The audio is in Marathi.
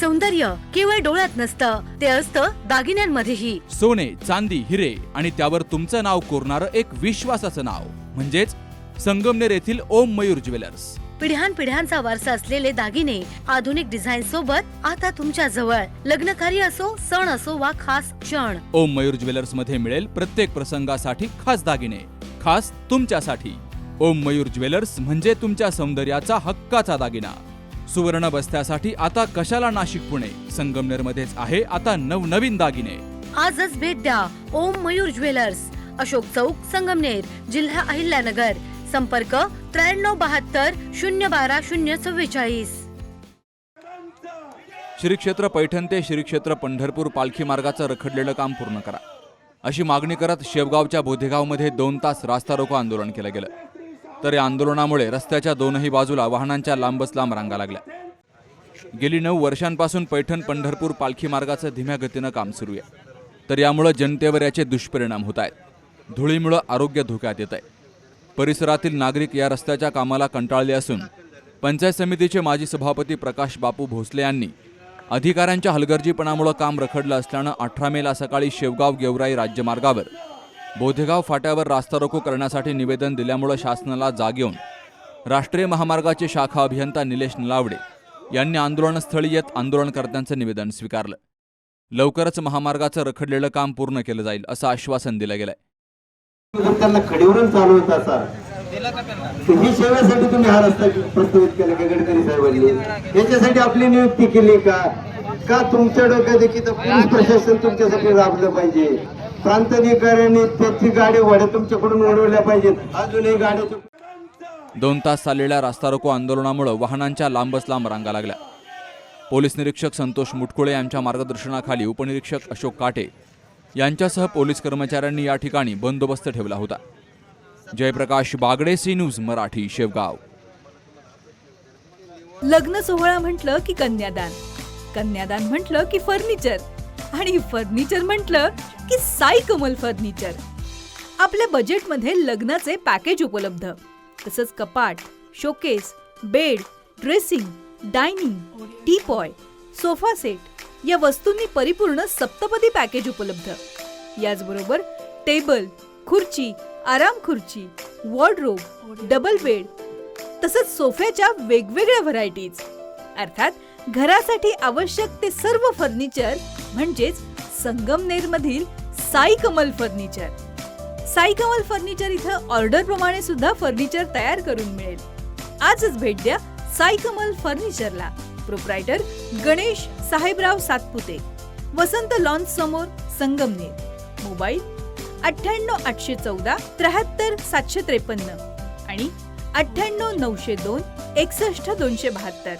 सौंदर्य केवळ डोळ्यात नसतं, ते असतं दागिन्यांमध्येही. सोने, चांदी, हिरे आणि त्यावर तुमचं नाव कोरणारं एक विश्वासाचं नाव म्हणजेच संगमनेर येथील ओम मयूर ज्वेलर्स. पिढ्यानपिढ्यांचा वारसा असलेले दागिने आधुनिक डिझाईन सोबत आता तुमच्या जवळ. लग्न कार्य असो, सण असो वा खास क्षण, ओम मयूर ज्वेलर्स मध्ये मिळेल प्रत्येक प्रसंगासाठी खास दागिने, खास तुमच्यासाठी. ओम मयूर ज्वेलर्स म्हणजे तुमच्या सौंदर्याचा हक्काचा दागिना. सुवर्ण बस्त्यासाठी आता कशाला नाशिक पुणे, संगमनेर मध्येच आहे आता नवनवीन दागिने. आजच भेट द्या ओम मयूर ज्वेलर्स, अशोक चौक, संगमनेर, जिल्हा अहिल्यानगर. संपर्क 9372 012 044. श्री क्षेत्र पैठण ते श्री क्षेत्र पंढरपूर पालखी मार्गाचं रखडलेलं काम पूर्ण करा, अशी मागणी करत शेवगावच्या बोधेगावमध्ये 2 तास रास्ता रोको आंदोलन केलं गेलं. तर या आंदोलनामुळे रस्त्याच्या दोनही बाजूला वाहनांच्या लांबच लांब रांगा लागल्या. गेली 9 वर्षांपासून पैठण पंढरपूर पालखी मार्गाचं धीम्या गतीनं काम सुरू आहे. तर यामुळे जनतेवर याचे दुष्परिणाम होत आहेत. धुळीमुळे आरोग्य धोक्यात येत आहे. परिसरातील नागरिक या रस्त्याच्या कामाला कंटाळले असून पंचायत समितीचे माजी सभापती प्रकाश बापू भोसले यांनी अधिकाऱ्यांच्या हलगर्जीपणामुळे काम रखडलं असल्यानं 18 मेला सकाळी शेवगाव गेवराई राज्यमार्गावर बोधेगाव फाट्यावर रास्ता रोको करण्यासाठी निवेदन दिल्यामुळे शासनाला जाग येऊन राष्ट्रीय महामार्गाचे शाखा अभियंता निलेश नलावडे यांनी आंदोलनस्थळी येत आंदोलनकर्त्यांचं निवेदन स्वीकारलं. लवकरच महामार्गाचं रखडलेलं काम पूर्ण केलं जाईल असं आश्वासन दिलं गेलंय. त्यांना कडेवरून चालवत असाल ही सेवेसाठी तुम्ही हा रस्ता प्रस्तावित केला का गडकरी साहेबांनी? याच्यासाठी आपली नियुक्ती केली का तुमच्या डोक्यात देखील पोलीस प्रशासन तुमच्यासाठी राबलं पाहिजे? प्रांताधिकाऱ्यांनी त्याची गाडी वाड्या तुमच्याकडून उडवल्या पाहिजेत. अजूनही गाड्या 2 तास चाललेल्या रास्ता रोको आंदोलनामुळे वाहनांच्या लांबच लांब रांगा लागल्या. पोलीस निरीक्षक संतोष मुटकुळे यांच्या मार्गदर्शनाखाली उपनिरीक्षक अशोक काटे यांच्यासह पोलीस कर्मचाऱ्यांनी या ठिकाणी बंदोबस्त ठेवला होता. Jaiprakash Bagde, C news Marathi, Shevgaon. लग्न सोहळा म्हटलं की कन्यादान, कन्यादान म्हटलं की फर्निचर, आणि फर्निचर म्हटलं की साई कमल फर्निचर. आपल्या बजेटमध्ये लग्नाचे पॅकेज उपलब्ध, तसंच कपाट, showcase, bed, dressing, dining, teapoy, sofa set या वस्तूंनी परिपूर्ण सप्तपदी पॅकेज उपलब्ध. याचबरोबर टेबल, खुर्ची, आराम खुर्ची, वॉर्डरोब, डबल बेड तसंच सोफ्याच्या वेगवेगळ्या व्हरायटीज. अर्थात घरासाठी आवश्यक ते सर्व फर्निचर म्हणजेच संगमनेरमधील साई कमल फर्निचर. साई कमल फर्निचर इथं ऑर्डर प्रमाणे सुद्धा फर्निचर तयार करून मिळेल. आजच भेट द्या साई कमल फर्निचरला. प्रोप्रायटर गणेश साहेबराव सातपुते, वसंत लॉन्स समोर, संगमनेर. मोबाईल 98 814 73 753 आणि 98 902 61 272.